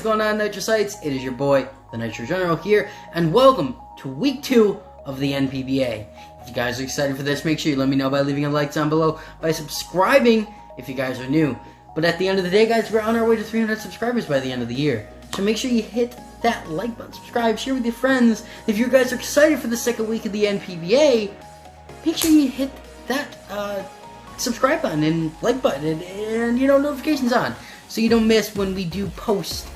is going on, Nitrosites? It is your boy, the Nitro General here, and welcome to week 2 of the NPBA. If you guys are excited for this, make sure you let me know by leaving a like down below, by subscribing if you guys are new. But at the end of the day, guys, we're on our way to 300 subscribers by the end of the year. So make sure you hit that like button, subscribe, share with your friends. If you guys are excited for the second week of the NPBA, make sure you hit that subscribe button and like button and you know, notifications on, so you don't miss when we do post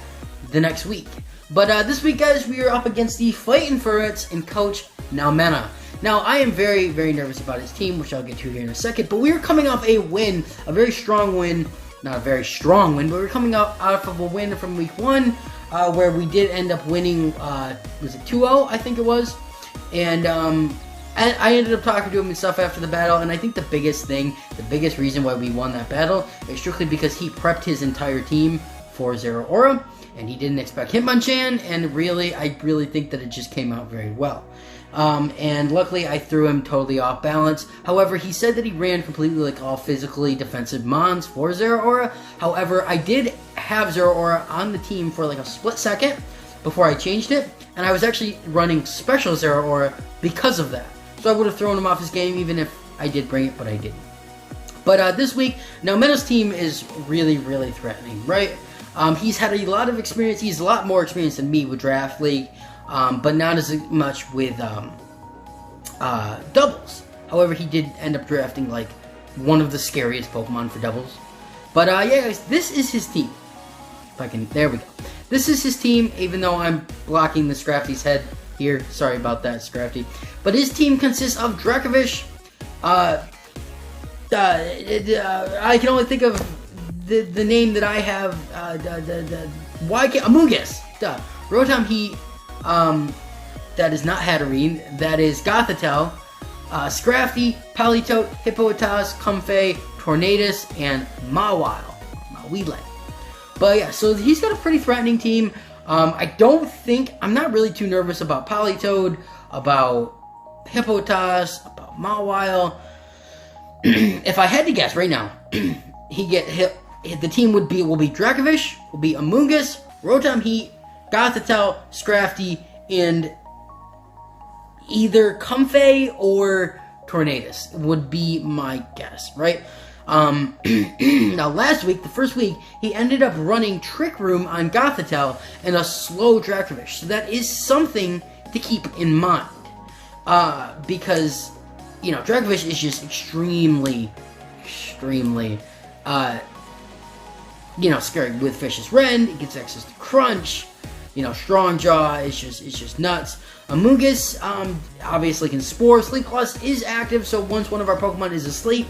the next week. But this week, guys, we are up against the Fighting Ferrets and Coach Naumena. Now, I am very, very nervous about his team, which I'll get to here in a second, but we are coming off a win, a very strong win. Not a very strong win, but we're coming out of a win from week 1, where we did end up winning, was it 2-0, I think it was? And I ended up talking to him and stuff after the battle, and I think the biggest thing, the biggest reason why we won that battle is strictly because he prepped his entire team for Zero Aura, and he didn't expect Hitmonchan, and I really think that it just came out very well. And luckily I threw him totally off balance. However, he said that he ran completely like all physically defensive mons for Zero Aura. However, I did have Zero Aura on the team for like a split second before I changed it, and I was actually running special Zero Aura because of that. So I would have thrown him off his game even if I did bring it, but I didn't. But this week, Naumena's team is really, really threatening, right? He's had a lot of experience. He's a lot more experienced than me with Draft League. But not as much with doubles. However, he did end up drafting like one of the scariest Pokemon for doubles. But yeah, guys, this is his team. If I can, there we go. This is his team, even though I'm blocking the Scrafty's head here. Sorry about that, Scrafty. But his team consists of Dracovish. I can only think of the name that I have. Amoonguss. Rotom Heat. That is not Hatterene, that is Gothitelle, Scrafty, Politoed, Hippopotas, Comfey, Tornadus, and Mawile. But yeah, so he's got a pretty threatening team. I'm not really too nervous about Politoed, about Hippopotas, about Mawile. If I had to guess right now, the team will be Dracovish, will be Amoonguss, Rotom Heat, Gothitelle, Scrafty, and either Comfey or Tornadus would be my guess, right? Now, last week, the first week, he ended up running Trick Room on Gothitelle and a slow Dracovish. So that is something to keep in mind. Because, you know, Dracovish is just extremely, you know, scary with Fish's Rend. It gets access to Crunch. You know, Strong Jaw is just nuts. Amoonguss obviously can Spore. Sleep Plus is active, so once one of our Pokemon is asleep,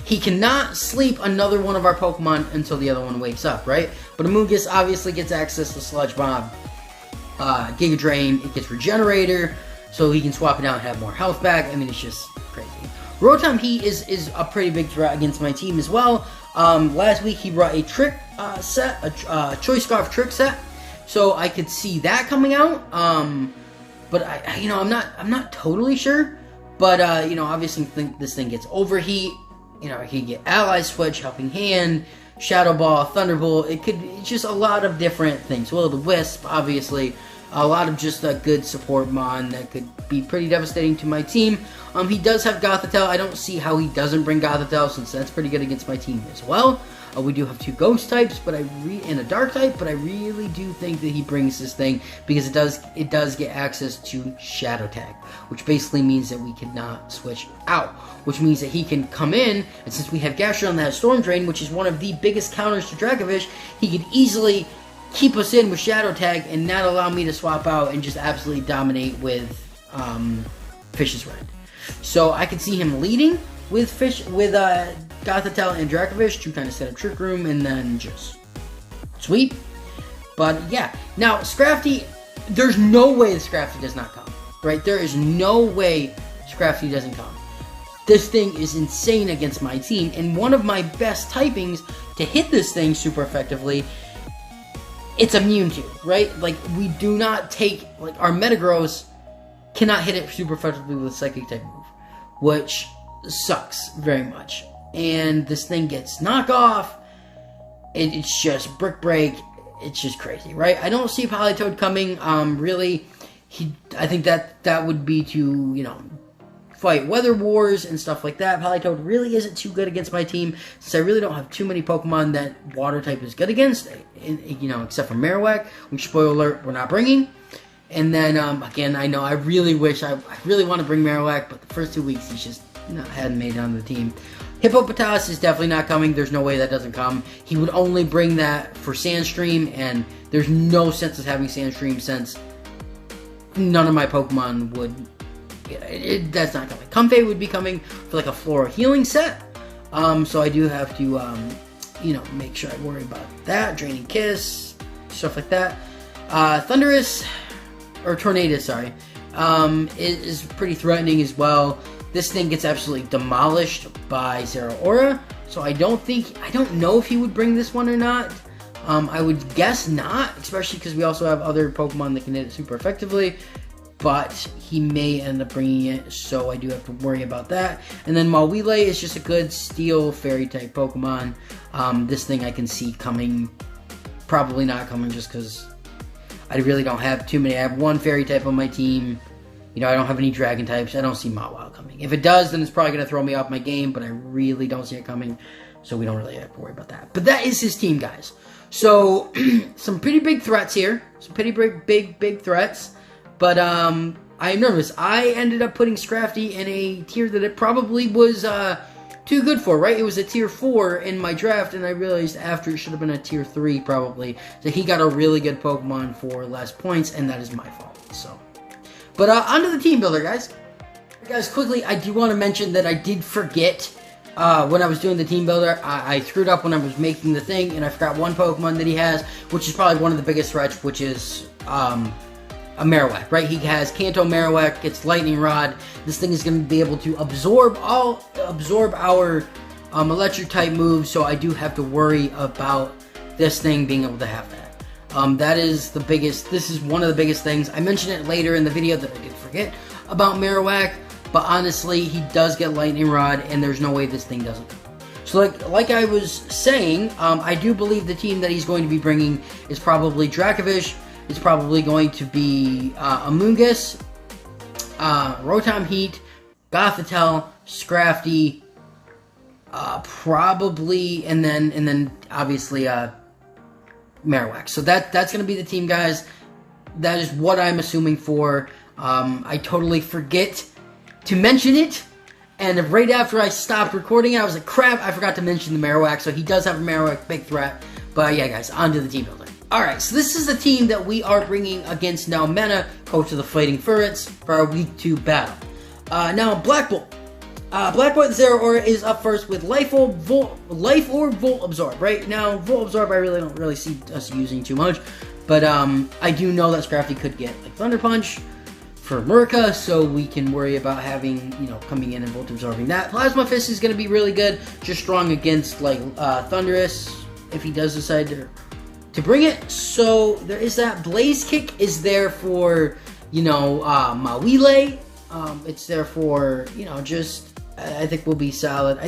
he cannot sleep another one of our Pokemon until the other one wakes up, right? But Amoonguss obviously gets access to Sludge Bomb, Giga Drain. It gets Regenerator, so he can swap it out and have more health back. I mean, it's just crazy. Rotom Heat is a pretty big threat against my team as well. Last week he brought a trick set, a Choice Scarf trick set. So I could see that coming out, but I'm not totally sure. But you know, obviously, think this thing gets Overheat. You know, it could get Ally Switch, Helping Hand, Shadow Ball, Thunderbolt. It's just a lot of different things. Will-O-The-Wisp, obviously, a lot of just a good support mon that could be pretty devastating to my team. He does have Gothitelle. I don't see how he doesn't bring Gothitelle, since that's pretty good against my team as well. We do have 2 ghost types, but and a dark type, but I really do think that he brings this thing because it does get access to Shadow Tag, which basically means that we cannot switch out, which means that he can come in, and since we have Gastrodon that has Storm Drain, which is one of the biggest counters to Dracovish, he could easily keep us in with Shadow Tag and not allow me to swap out and just absolutely dominate with Fish's Rend. So I could see him leading with Gothitelle and Dracovish to kind of set up Trick Room and then just sweep. But yeah, now Scrafty, there's no way that Scrafty does not come, right? There is no way Scrafty doesn't come. This thing is insane against my team, and one of my best typings to hit this thing super effectively, it's immune to, right? Like, we do not take, like, our Metagross cannot hit it super effectively with a Psychic type move, which sucks very much. And this thing gets knockoff, it's just Brick Break, it's just crazy, right? I don't see Politoed coming. Really, I think that would be to, you know, fight weather wars and stuff like that. Politoed really isn't too good against my team, since I really don't have too many Pokemon that water type is good against, you know, except for Marowak, which, spoiler alert, we're not bringing. And then, again, I know I really wish, I really want to bring Marowak, but the first 2 weeks he's just hadn't made it on the team. Hippopotas is definitely not coming. There's no way that doesn't come. He would only bring that for Sandstream, and there's no sense of having Sandstream since none of my Pokemon would. That's not coming. Comfey would be coming for like a Flora healing set. So I do have to, you know, make sure I worry about that. Draining Kiss, stuff like that. Thundurus, or Tornadus, sorry, is pretty threatening as well. This thing gets absolutely demolished by Zeraora. So I don't know if he would bring this one or not. I would guess not, especially because we also have other Pokemon that can hit it super effectively. But he may end up bringing it, so I do have to worry about that. And then Mawile is just a good Steel Fairy type Pokemon. This thing I can see coming, probably not coming, just because I really don't have too many. I have one Fairy type on my team. You know, I don't have any Dragon types. I don't see Mawile coming. If it does, then it's probably going to throw me off my game, but I really don't see it coming, so we don't really have to worry about that. But that is his team, guys. So, some pretty big threats here. Some pretty big threats. But I'm nervous. I ended up putting Scrafty in a tier that it probably was too good for, right? It was a tier 4 in my draft, and I realized after it should have been a tier 3 probably. So he got a really good Pokemon for less points, and that is my fault. So, but onto the team builder, guys. Guys, quickly, I do want to mention that I did forget when I was doing the team builder. I screwed up when I was making the thing, and I forgot one Pokemon that he has, which is probably one of the biggest threats, which is a Marowak, right? He has Kanto Marowak, gets Lightning Rod. This thing is going to be able to absorb our electric type moves, so I do have to worry about this thing being able to have that. That is the biggest, this is one of the biggest things. I mentioned it later in the video that I did forget about Marowak, but honestly, he does get Lightning Rod, and there's no way this thing doesn't. So like I was saying, I do believe the team that he's going to be bringing is probably Dracovish. It's probably going to be Amoonguss, Rotom Heat, Gothitelle, Scrafty, probably, and then obviously Marowak. So that's going to be the team, guys. That is what I'm assuming for. I totally forget to mention it, and right after I stopped recording it, I was like, crap, I forgot to mention the Marowak. So he does have a Marowak, big threat. But yeah, guys, on to the team builder. Alright, so this is the team that we are bringing against now Mena, coach of the Fighting Ferrets, for our Week 2 battle. Now, Black Bolt. Black Bolt Zeraora is up first with Life Orb, Volt Absorb. Right now, Volt Absorb I really don't really see us using too much, but I do know that Scrafty could get like Thunder Punch for Murka, so we can worry about having, you know, coming in and Volt Absorbing that. Plasma Fist is going to be really good, just strong against like Thundurus, if he does decide to bring it. So there is that. Blaze Kick is there for, you know, Mawile. It's there for, you know, just, I think will be solid.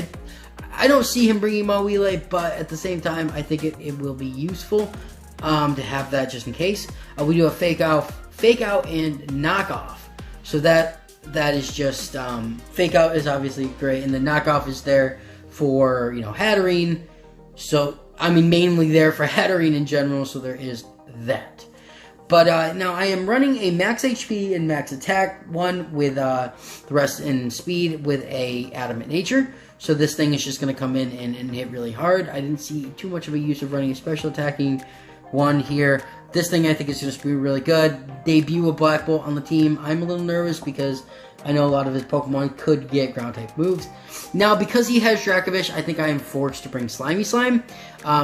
I don't see him bringing Mawile, but at the same time, I think it will be useful to have that just in case. We do a Fake Out and Knockoff. So that is just, Fake Out is obviously great, and the Knockoff is there for, you know, Hatterene. So, I mean, mainly there for Hatterene in general, so there is that. But now I am running a max HP and max attack one with the rest in speed with a Adamant Nature. So this thing is just going to come in and hit really hard. I didn't see too much of a use of running a special attacking one here. This thing I think is just going to be really good. Debut a Black Bolt on the team. I'm a little nervous because I know a lot of his Pokemon could get ground type moves. Now, because he has Dracovish, I think I am forced to bring Slimy Slime.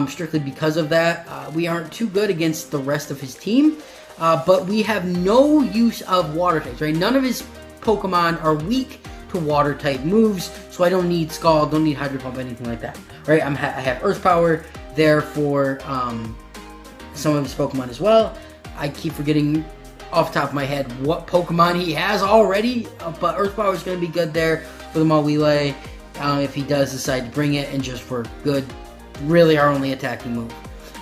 Strictly because of that. We aren't too good against the rest of his team. But we have no use of water types, right? None of his Pokemon are weak to water type moves. So I don't need Scald, don't need Hydro Pump, anything like that. Right? I have Earth Power there for some of his Pokemon as well. I keep forgetting off the top of my head what Pokemon he has already, but Earth Power is going to be good there for the Mawile if he does decide to bring it, and just for good, really our only attacking move.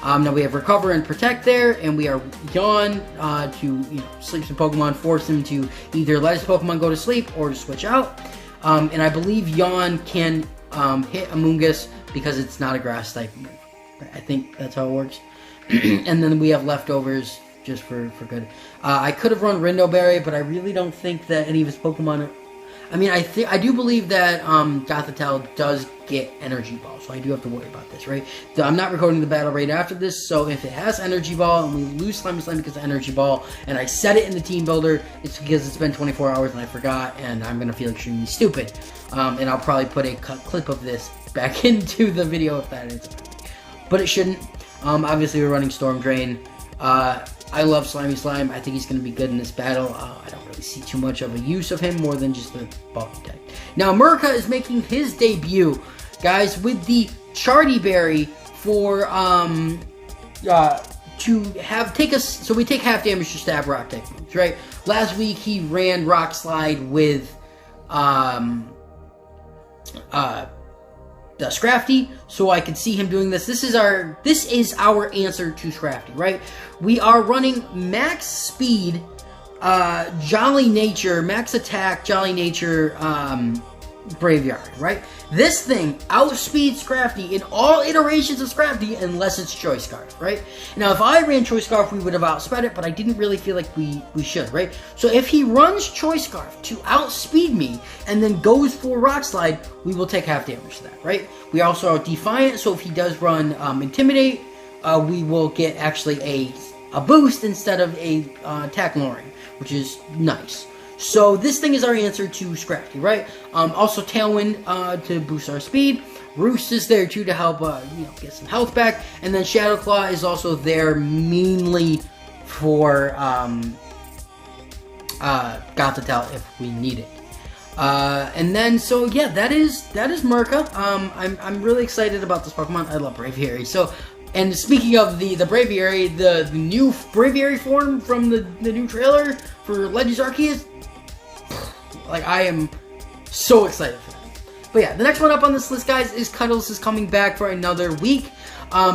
Now we have Recover and Protect there, and we are Yawn to sleep some Pokemon, force them to either let his Pokemon go to sleep or to switch out. And I believe Yawn can hit Amoonguss because it's not a grass type move. I think that's how it works. And then we have leftovers just for good. I could have run Rindoberry, but I really don't think that any of his Pokemon are... I mean, I do believe that Gothitelle does get Energy Ball, so I do have to worry about this, right? So I'm not recording the battle right after this, so if it has Energy Ball and we lose Slimy Slime because of Energy Ball, and I said it in the team builder, it's because it's been 24 hours and I forgot, and I'm going to feel extremely stupid. And I'll probably put a clip of this back into the video if that is. But it shouldn't. Obviously, we're running Storm Drain. I love Slimy Slime. I think he's going to be good in this battle. I don't really see too much of a use of him more than just the bulky type. Now, Murka is making his debut, guys, with the Charty Berry for so we take half damage to stab rock type moves, right? Last week he ran Rock Slide with Scrafty, so I could see him doing this. This is our answer to Scrafty, right? We are running max speed, Jolly Nature, max attack, Jolly Nature, Braviary, right? This thing outspeeds Scrafty in all iterations of Scrafty unless it's Choice Scarf, right? Now, if I ran Choice Scarf, we would have outsped it, but I didn't really feel like we should, right? So if he runs Choice Scarf to outspeed me and then goes for Rock Slide, we will take half damage to that, right? We also are Defiant, so if he does run Intimidate, we will get actually a boost instead of a attack lowering, which is nice. So this thing is our answer to Scrafty, right? Also Tailwind to boost our speed. Roost is there too to help get some health back, and then Shadow Claw is also there mainly for Gothitelle if we need it. And then so yeah, that is Murka. I'm really excited about this Pokemon. I love Braviary. So. And speaking of the Braviary, the new Braviary form from the new trailer for Legends Arceus, like, I am so excited for that. But yeah, the next one up on this list, guys, is Cuddles is coming back for another week.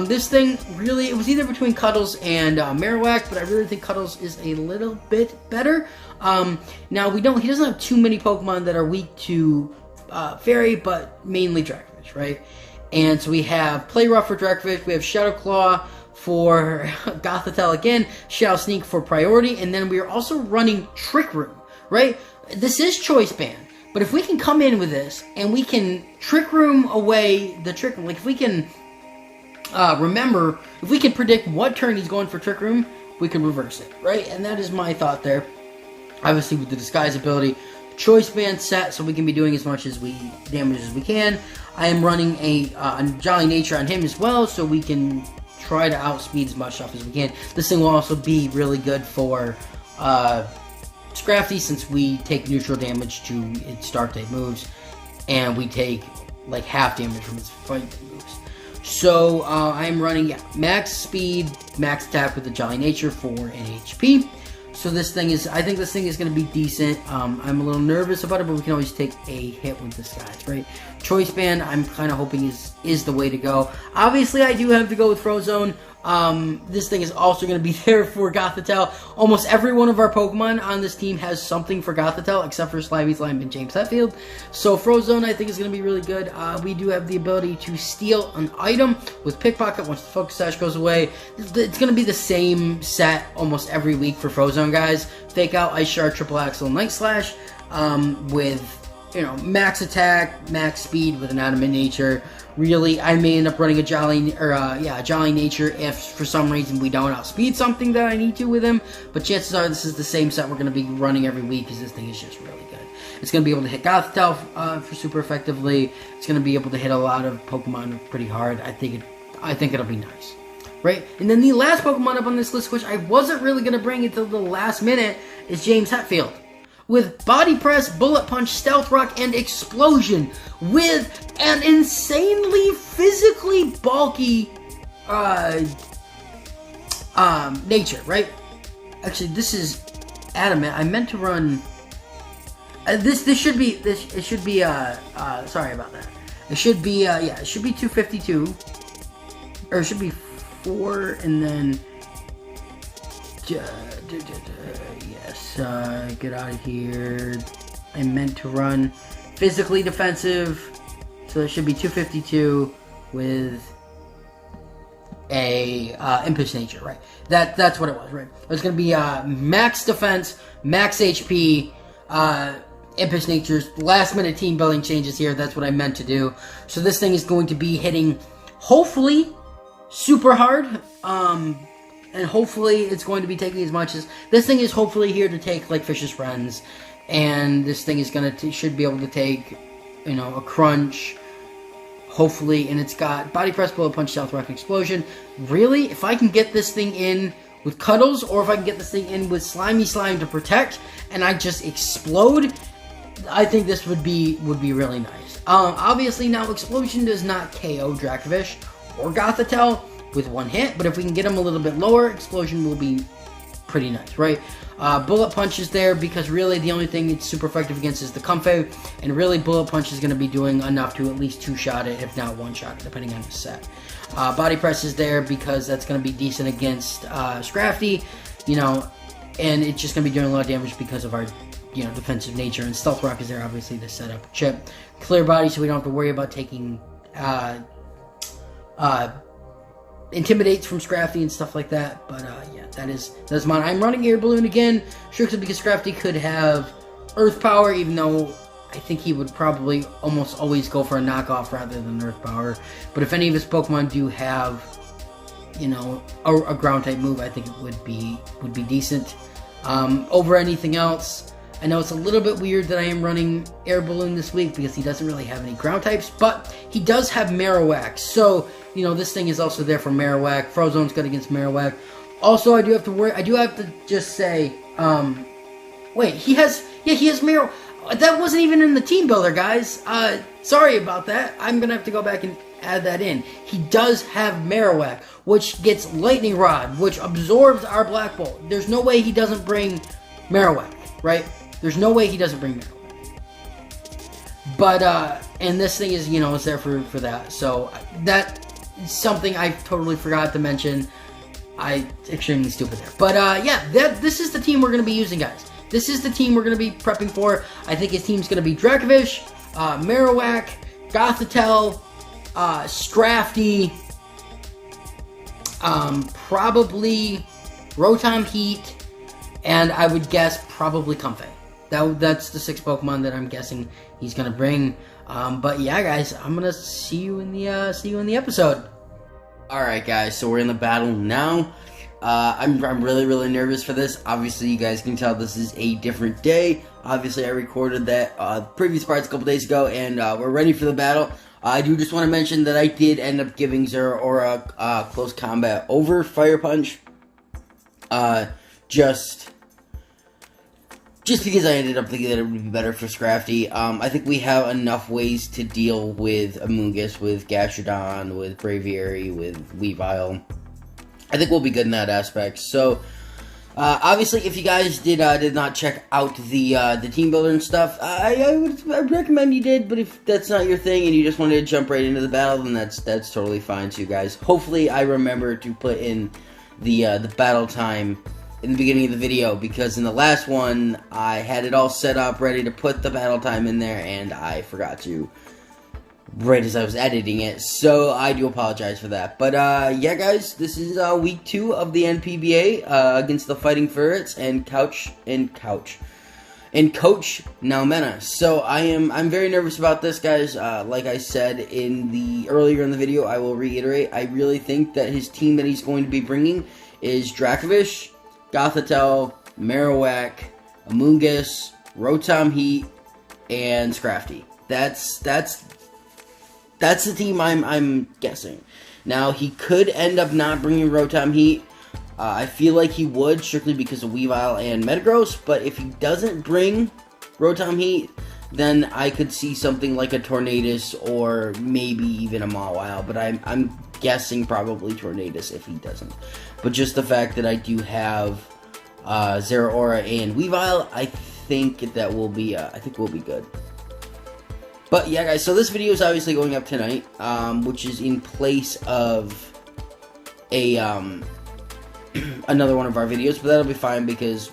This thing really, it was either between Cuddles and Marowak, but I really think Cuddles is a little bit better. Now, he doesn't have too many Pokemon that are weak to Fairy, but mainly Dragonfish, right? And so we have Play Rough for Dragonfish, we have Shadow Claw for Gothitelle again, Shadow Sneak for priority, and then we are also running Trick Room, right? This is Choice Band, but if we can come in with this and we can Trick Room away the Trick Room, like if we can if we can predict what turn he's going for Trick Room, we can reverse it, right? And that is my thought there. Obviously with the Disguise ability, Choice Band set, so we can be doing as much damage as we can. I am running a Jolly Nature on him as well, so we can try to outspeed as much stuff as we can. This thing will also be really good for Scrafty, since we take neutral damage to its Dark type moves, and we take like half damage from its Fight moves. So I am running max speed, max attack with the Jolly Nature for an HP. So I think this thing is going to be decent. I'm a little nervous about it, but we can always take a hit with Disguise, right? Choice Band, I'm kind of hoping is the way to go. Obviously, I do have to go with Frozone. This thing is also going to be there for Gothitelle. Almost every one of our Pokemon on this team has something for Gothitelle, except for Slimy Slime and James Hetfield. So Frozone, I think, is going to be really good. We do have the ability to steal an item with Pickpocket once the Focus Sash goes away. It's going to be the same set almost every week for Frozone, guys. Fake Out, Ice Shard, Triple Axle, Night Slash, with max attack, max speed with an Adamant Nature. Really, I may end up running a Jolly Nature if for some reason we don't outspeed something that I need to with him. But chances are this is the same set we're going to be running every week, because this thing is just really good. It's going to be able to hit Gothitelle for super effectively. It's going to be able to hit a lot of Pokemon pretty hard. I think it'll be nice, right? And then the last Pokemon up on this list, which I wasn't really going to bring until the last minute, is James Hetfield. With Body Press, Bullet Punch, Stealth Rock, and Explosion, with an insanely physically bulky nature, right? Actually, this is Adamant. I meant to run it should be sorry about that. It should be 252, or it should be 4, and then yes, get out of here. I meant to run physically defensive, so it should be 252 with a impish nature, right? That's what it was, right? It was going to be max defense, max HP, impish natures, last minute team building changes here. That's what I meant to do. So this thing is going to be hitting, hopefully, super hard, and hopefully it's going to be taking as much as, this thing is hopefully here to take like Fish's Friends, and this thing is going to, should be able to take, you know, a crunch, hopefully, and it's got body press, bullet punch, stealth, rock, and explosion. Really, if I can get this thing in with cuddles, or if I can get this thing in with slimy slime to protect, and I just explode, I think this would be really nice. Obviously now explosion does not KO Dracovish or Gothitelle with one hit, but if we can get them a little bit lower, explosion will be pretty nice, right? Bullet punch is there because really the only thing it's super effective against is the Comfey, and really bullet punch is going to be doing enough to at least two-shot it, if not one-shot it, depending on the set. Body press is there because that's going to be decent against Scrafty, you know, and it's just going to be doing a lot of damage because of our, you know, defensive nature. And Stealth Rock is there obviously to set up a chip. Clear body, so we don't have to worry about taking intimidates from Scrafty and stuff like that. But yeah, that's mine. I'm running Air Balloon again, strictly because Scrafty could have Earth Power, even though I think he would probably almost always go for a knockoff rather than Earth Power. But if any of his Pokemon do have, you know, a ground type move, I think it would be decent over anything else. I know it's a little bit weird that I am running Air Balloon this week because he doesn't really have any ground types, but he does have Marowak. So, you know, this thing is also there for Marowak. Frozone's good against Marowak. Also, I do have to just say, wait, he has Marowak. That wasn't even in the team builder, guys. Sorry about that. I'm going to have to go back and add that in. He does have Marowak, which gets Lightning Rod, which absorbs our Black Bolt. There's no way he doesn't bring Marowak, right? There's no way he doesn't bring Marowak. But, and this thing is, you know, it's there for that. So, that is something I totally forgot to mention. Extremely stupid there. But, yeah, this is the team we're going to be using, guys. This is the team we're going to be prepping for. I think his team's going to be Dracovish, Marowak, Gothitelle, Scrafty, probably Rotom Heat, and I would guess probably Comfey. That's the 6 Pokemon that I'm guessing he's going to bring. But yeah, guys, I'm going to see you in the episode. Alright, guys, so we're in the battle now. I'm really, really nervous for this. Obviously, you guys can tell this is a different day. Obviously, I recorded that previous parts a couple days ago, and we're ready for the battle. I do just want to mention that I did end up giving Zeraora close combat over Fire Punch. Just because I ended up thinking that it would be better for Scrafty. I think we have enough ways to deal with Amoonguss, with Gastrodon, with Braviary, with Weavile. I think we'll be good in that aspect. So, obviously, if you guys did not check out the team builder and stuff, I'd recommend you did. But if that's not your thing and you just wanted to jump right into the battle, then that's totally fine too, guys. Hopefully, I remember to put in the battle time in the beginning of the video, because in the last one I had it all set up ready to put the battle time in there, and I forgot to right as I was editing it, so I do apologize for that. But yeah, guys, this is week 2 of the NPBA against the Fighting Ferrets and Coach Nalmena. So I'm very nervous about this, guys. Like I said earlier in the video, I will reiterate, I really think that his team that he's going to be bringing is Dracovish, Gothitelle, Marowak, Amoonguss, Rotom Heat, and Scrafty. That's the team I'm guessing. Now, he could end up not bringing Rotom Heat. I feel like he would, strictly because of Weavile and Metagross, but if he doesn't bring Rotom Heat, then I could see something like a Tornadus or maybe even a Mawile, but I'm guessing probably Tornadus if he doesn't. But just the fact that I do have Zeraora and Weavile, I think that will be good. But yeah, guys, so this video is obviously going up tonight, which is in place of a another one of our videos, but that'll be fine because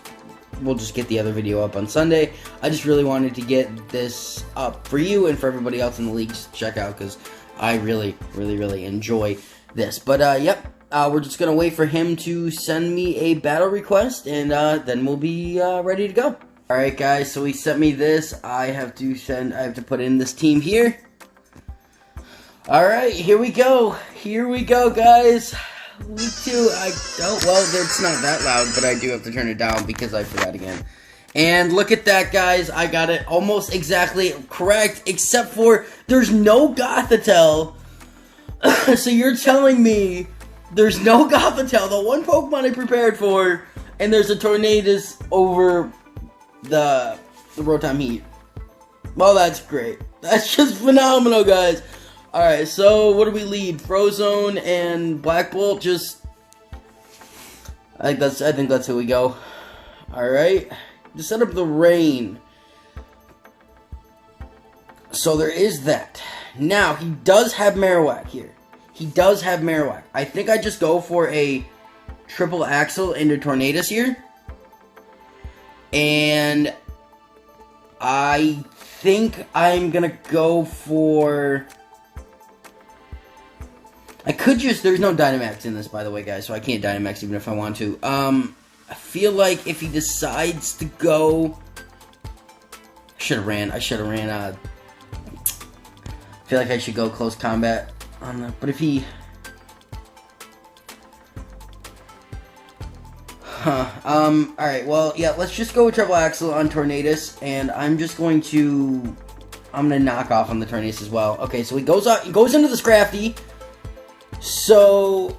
we'll just get the other video up on Sunday. I just really wanted to get this up for you and for everybody else in the league to check out, because I really enjoy this. But yep, we're just gonna wait for him to send me a battle request, and then we'll be ready to go. All right, guys. So he sent me this. I have to put in this team here. All right, here we go. Here we go, guys. Week 2. Well, it's not that loud, but I do have to turn it down because I forgot again. And look at that, guys. I got it almost exactly correct, except for there's no Gothitelle. So you're telling me there's no Gothitelle, the one Pokemon I prepared for, and there's a Tornadus over the Rotom Heat. Well, that's great. That's just phenomenal, guys. Alright, so what do we lead? Frozone and Black Bolt, I think that's who we go. Alright. To set up the rain. So there is that. Now, he does have Marowak here. He does have Marowak. I think I just go for a triple Axle into Tornadus here. And I think I'm gonna go for... I could just... There's no Dynamax in this, by the way, guys, so I can't Dynamax even if I want to. I feel like if he decides to go... I should have ran, I feel like I should go close combat on that, but if he... alright, well, yeah, let's just go with Triple Axle on Tornadus, and I'm gonna knock off on the Tornadus as well. Okay, so he goes into the Scrafty. So,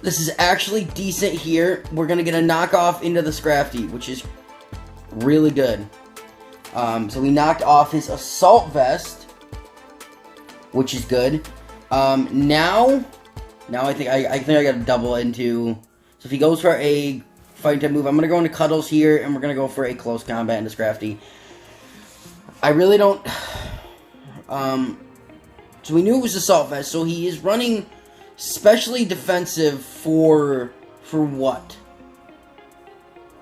this is actually decent here. We're going to get a knockoff into the Scrafty, which is really good. So we knocked off his Assault Vest, which is good. Now I think I got to double into... So if he goes for a Fighting type move, I'm going to go into Cuddles here, and we're going to go for a Close Combat into Scrafty. I really don't... So we knew it was Assault Vest, so he is running specially defensive for what?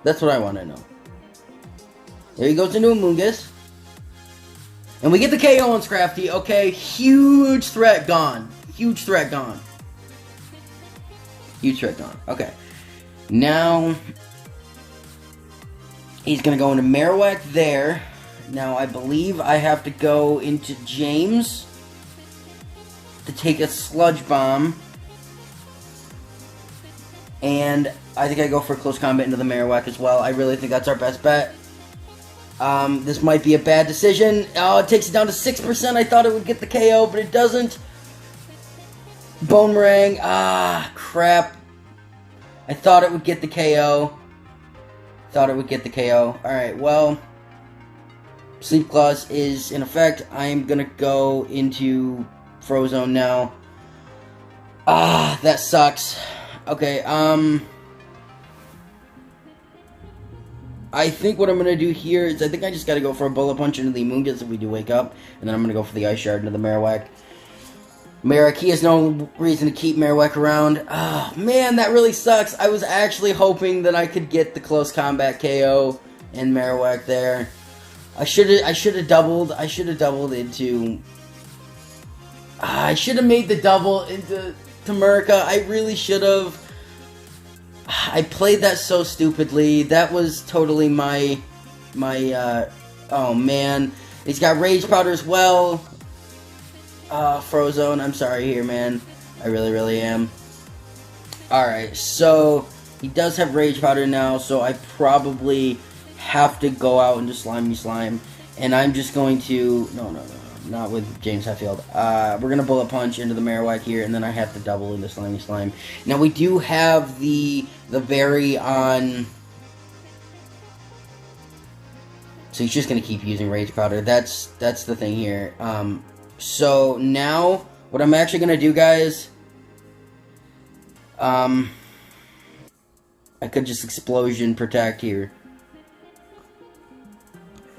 That's what I want to know. There he goes into Amoonguss. And we get the KO on Scrafty. Okay, huge threat gone. Huge threat gone. Huge threat gone. Okay. Now, he's going to go into Marowak there. Now, I believe I have to go into James to take a Sludge Bomb. And I think I go for Close Combat into the Marowak as well. I really think that's our best bet. This might be a bad decision. Oh, it takes it down to 6%. I thought it would get the KO, but it doesn't. Bone Meringue. Ah, crap. I thought it would get the KO. Alright, well, Sleep Clause is in effect. I'm gonna go into Frozone now. Ah, that sucks. Okay, I think what I'm gonna do here is I think I just gotta go for a Bullet Punch into the Amoonguss if we do wake up, and then I'm gonna go for the Ice Shard into the Marowak. He has no reason to keep Marowak around. Oh, man, that really sucks. I was actually hoping that I could get the Close Combat KO and Marowak there. I should have doubled into... I should have made the double into Tamurka. I really should have. I played that so stupidly. That was totally my oh man. He's got Rage Powder as well. Frozone, I'm sorry here, man. I really am. Alright, so he does have Rage Powder now, so I probably have to go out into Slimy Slime. And I'm just going to... No. Not with James Hetfield. We're going to Bullet Punch into the Marowak here, and then I have to double into Slimy Slime. Now, we do have the Berry on... So he's just going to keep using Rage Powder. That's the thing here. So, now, what I'm actually going to do, guys... I could just Explosion Protect here.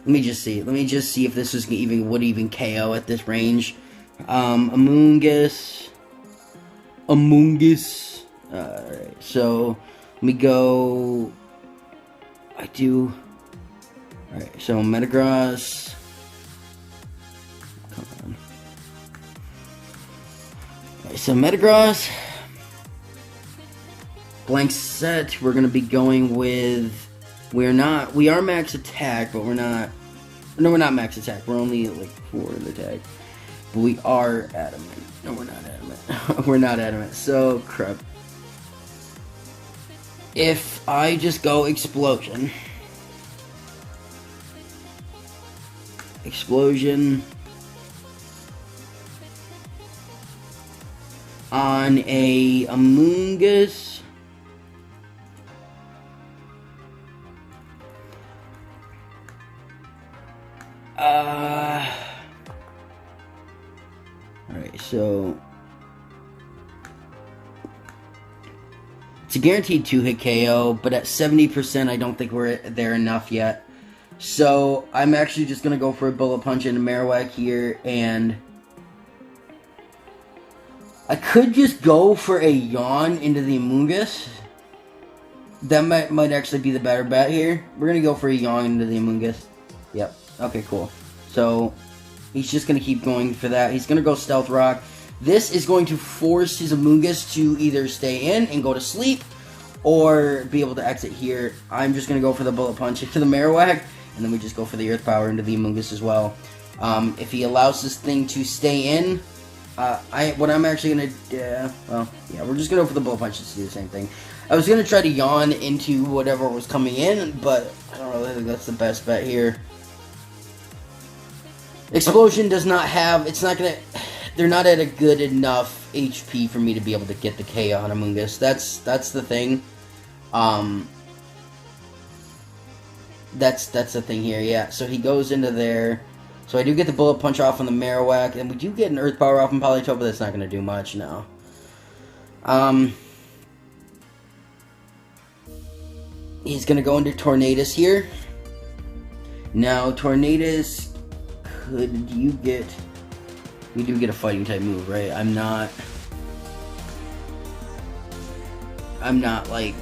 Let me just see if this would even KO at this range. Amoonguss. Amoonguss. Alright, so let me go. Alright, so Metagross. Come on. Alright, so Metagross. Blank set. We're gonna be going with. We are max attack, but we're not. No, we're not max attack. We're only like 4 in attack. But we are adamant. No, we're not adamant. We're not adamant. So, crap. If I just go Explosion. Explosion. On a Amoonguss. Alright, so it's a guaranteed 2-hit KO, but at 70%, I don't think we're there enough yet. So I'm actually just gonna go for a Bullet Punch and a Marowak here, and I could just go for a Yawn into the Amoonguss. That might actually be the better bet here. We're gonna go for a Yawn into the Amoonguss. Yep. Okay, cool. So he's just going to keep going for that. He's going to go Stealth Rock. This is going to force his Amoonguss to either stay in and go to sleep or be able to exit here. I'm just going to go for the Bullet Punch into the Marowak, and then we just go for the Earth Power into the Amoonguss as well. If he allows this thing to stay in, what I'm actually going to do... well, yeah, we're just going to go for the Bullet Punch to do the same thing. I was going to try to Yawn into whatever was coming in, but I don't really think that's the best bet here. Explosion does not have, they're not at a good enough HP for me to be able to get the KO on Amoonguss. That's the thing. That's the thing here, yeah. So he goes into there. So I do get the Bullet Punch off on the Marowak, and we do get an Earth Power off on Politoed, but that's not going to do much, no. He's going to go into Tornadus here. Now, Tornadus... you do get a fighting type move, right? I'm not like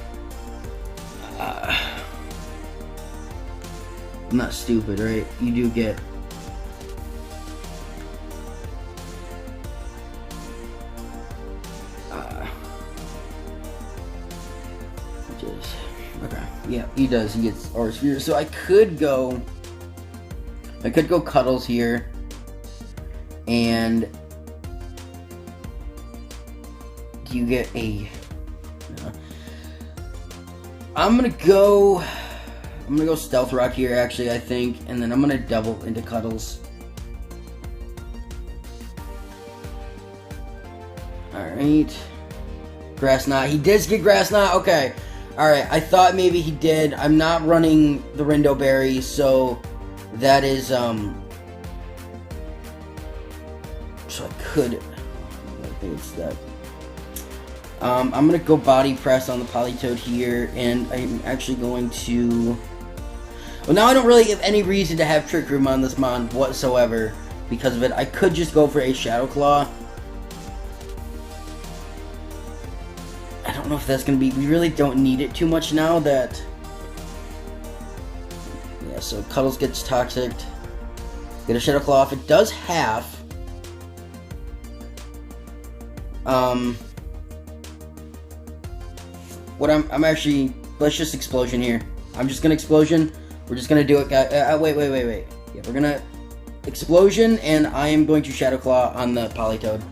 I'm not stupid, right? You do get okay. Yeah, he does. He gets Aura Sphere. So I could go Cuddles here, and you get a... I'm gonna go Stealth Rock here, actually, I think, and then I'm gonna double into Cuddles. Alright. Grass Knot. He did get Grass Knot, okay. Alright, I thought maybe he did. I'm not running the Rindo Berry, so... that is, so I could, I think it's that. I'm going to go Body Press on the Politoed here, and I'm actually going to, well, now I don't really have any reason to have Trick Room on this mon whatsoever because of it. I could just go for a Shadow Claw. I don't know if that's going to be, we really don't need it too much now that... so Cuddles gets Toxic. Get a Shadow Claw off. It does half. What I'm actually... let's just Explosion here. I'm just gonna Explosion. We're just gonna do it, guys. Wait. Yeah, we're gonna Explosion, and I am going to Shadow Claw on the Politoed.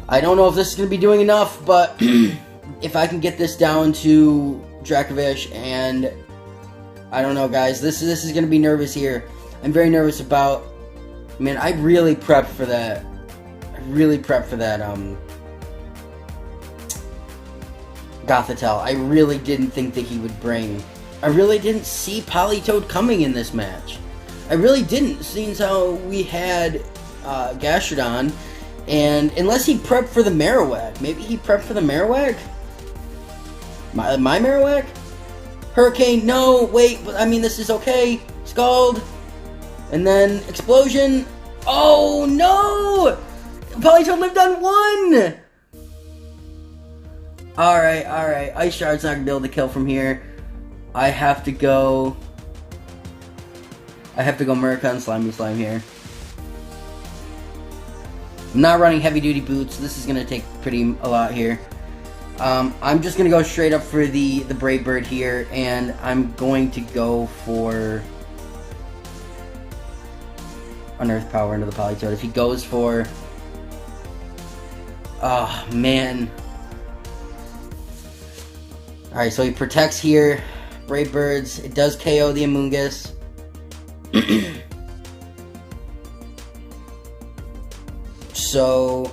I don't know if this is gonna be doing enough, but if I can get this down to Dracovish and... I don't know, guys. This is going to be nervous here. I'm very nervous about... man, I really prepped for that. Gothitelle. I really didn't think that he would bring... I really didn't see Politoed coming in this match. I really didn't, seeing how we had Gastrodon. And unless he prepped for the Marowak. Maybe he prepped for the Marowak? My Marowak? Hurricane, no, wait, I mean, this is okay. Scald. And then Explosion. Oh, no! Politoed lived on 1! Alright, alright. Ice Shard's not gonna be able to kill from here. I have to go Murkon Slimy Slime here. I'm not running heavy duty boots, so this is gonna take a lot here. I'm just gonna go straight up for the Brave Bird here, and I'm going to go for Unearth Power into the Politoed. If he goes for... Oh, man. Alright, so he protects here. Brave Birds. It does KO the Amoonguss. So...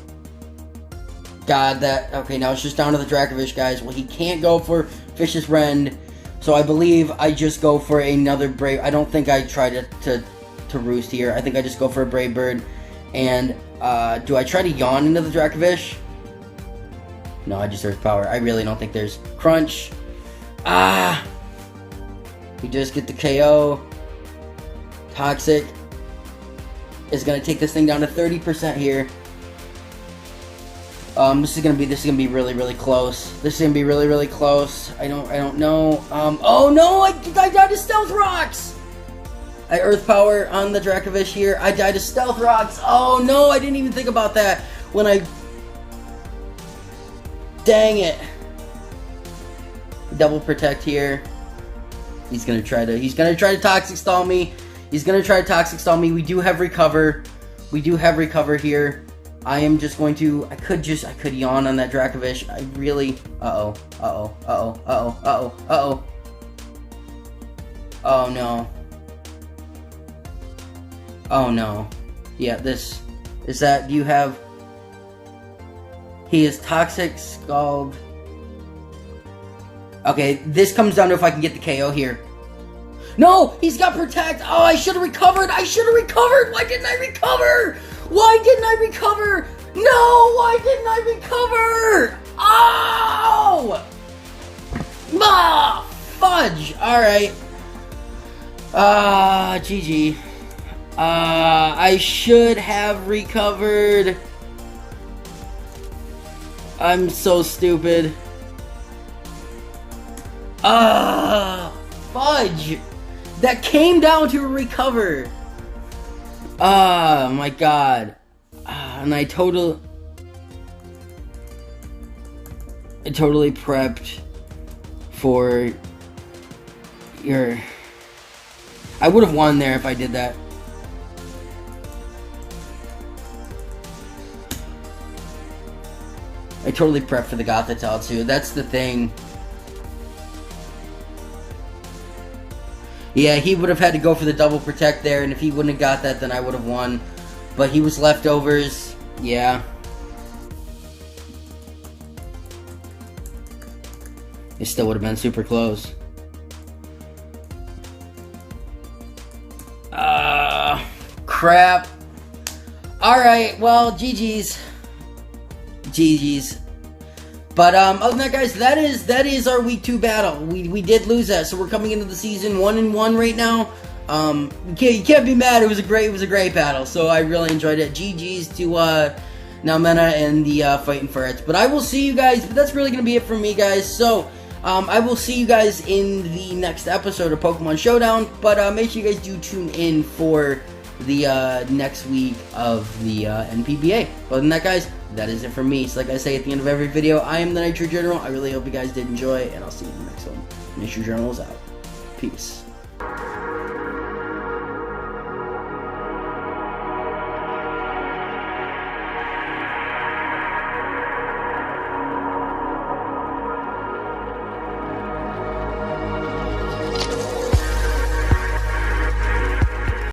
God, that... Okay, now it's just down to the Dracovish, guys. Well, he can't go for Vicious Rend. So I believe I just go for another Brave... I don't think I try to roost here. I think I just go for a Brave Bird. And, do I try to yawn into the Dracovish? No, I just Earth Power. I really don't think there's Crunch. Ah! We just get the KO. Toxic is gonna take this thing down to 30% here. This is gonna be really close. This is gonna be really close. I don't know. Oh no! I died to Stealth Rocks. I Earth Power on the Dracovish here. I died to Stealth Rocks. Oh no! I didn't even think about that when I. Dang it! Double Protect here. He's gonna try to Toxic Stall me. We do have Recover. We do have Recover here. I am just going to... I could yawn on that Dracovish. I really... Uh-oh. Oh, no. Oh, no. Yeah, this... Is that... Do you have... He is Toxic, Scald... Okay, this comes down to if I can get the KO here. No! He's got Protect! Oh, I should have recovered! Why didn't I recover? No! Why didn't I recover? Oh! Ah! Fudge! Alright. GG. I should have recovered. I'm so stupid. Fudge! That came down to a Recover. Oh my god. And I totally prepped for your... I would have won there if I did that. I totally prepped for the Gothitelle too. That's the thing. Yeah, he would have had to go for the double protect there, and if he wouldn't have got that, then I would have won. But he was leftovers. Yeah. It still would have been super close. Crap. Alright, well, GG's. GG's. But other than that, guys, that is our week 2 battle. We did lose that, so we're coming into the season 1-1 right now. You can't be mad. It was a great battle. So I really enjoyed it. GG's to Nalmena and the Fighting Ferrets. But I will see you guys. But that's really gonna be it from me, guys. So I will see you guys in the next episode of Pokemon Showdown. But make sure you guys do tune in for the next week of the NPBA. Other than that, guys, that is it from me. So like I say at the end of every video, I am the Nitro General. I really hope you guys did enjoy, and I'll see you in the next one. Nitro General is out. Peace.